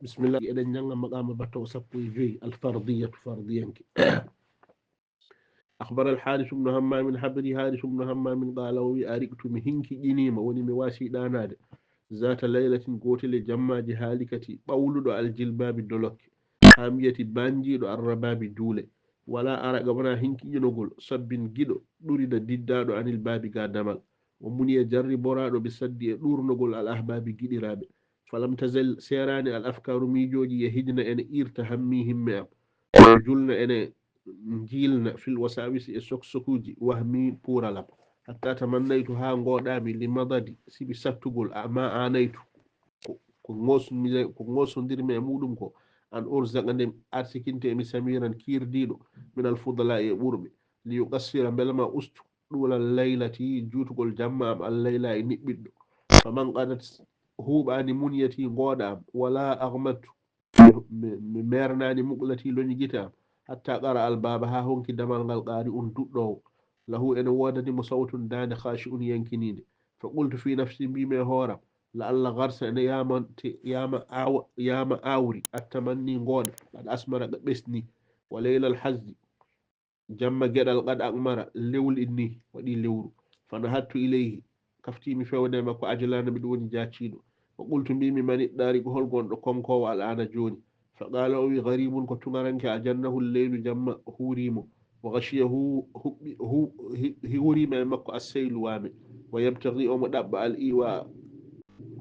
بسم الله إذن جنغ مقام بطو سبوي جوي الفرضية فرضيا أخبر الحارث بن همام من حبري حارث بن همام قال وي أريكت مهنك جنيمة وني مواسي داناد ذات ليلة قوتل جمع جهالكتي قولد الجلباب الدلوك حامية بانجي دو الرباب دولة ولا أرى قبنا هنك جنوغل صب جدو دورد ددادو عن الباب قادمال ومني جري برادو بسدي دور نقول الأحباب جدي رابي فلم تزل سيراني الأفكار ميجوجي يهجن أن إيرت هميهم مأب ويجلن أن جيلنا في الوساوس السكسكوجي وهمي بورا لب حتى تمنيت ها غودامي لمضدي سيبي سبتغول ما آنيت ko ngosondirmi e muɗum ko an urzaqa nde arsikinte mi samiran kirdiɗo min alfudala e ɓurɓe li yuqassira belma ustu ɗulal laylati jutugol jamma am allayla e niɓɓiɗɗo faman qadat huuɓani munyati ngoɗa am wala ahmadtu mi mernani muqlati loñi gita am hatta qara albaba ha honki damal ngal qaari duɗɗowo lahu ene wodanimo sawtun dande khashi un yankinide fa qultu fi nafsi mbimi e hooram لعل غرس أن ياما آوري التمني غود قد أسمر بسني وليل الحز جمع جدل قد أغمر لول إني ودي لور فنهدت إليه كفتي مفاودا مكو أجلان بدون جاتشينو وقلت بيمي من الداري قهول قند كونكو والآن جوني فقال أوي غريب كتنغرنك أجنه الليل جمع هوريمو وغشيه هوريم مكو السيل وامي ويبتغي أم دبع الإيواء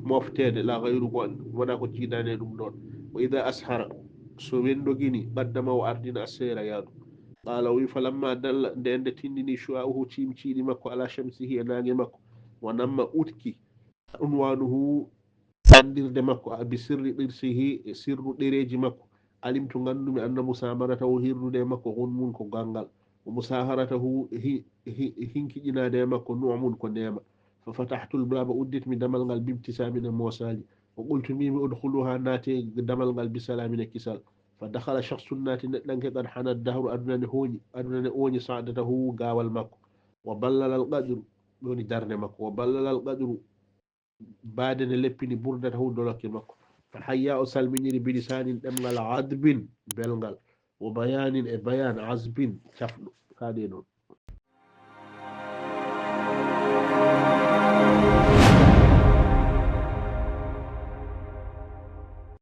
moftede la gayru gon wona ko jiidane ɗum ɗon wa ida ashara so wendo gini qaddama o ardina asera yaadu qala wi falamma dalla nde tindini shua'uhu cimciɗi makko ala shamsihi e naage makko wa namma utki unwanuhu andirde makko bi sirri ɗirsihi e sirru ɗereji makko alimtu gandumi anna musamaratahu hirnude makko gonmun ko gangal wa musaharatahu hinkiƴinade makko nu'mun ko nema ففتحت الباب أدت من دمل قلبي ابتسام موسالي وقلت ميم ادخلوها ناتي دمل قلبي سلام كسال فدخل شخص ناتي لنك قد حان الدهر أدنى أوني سعادته قاوى المكو وبلل القدر دوني درن مكو وبلل القدر بعدن لبني بردته دولك مكو فحياء سلمني بلسان دمل عذب بلغل وبيان بيان عذب شفل هذه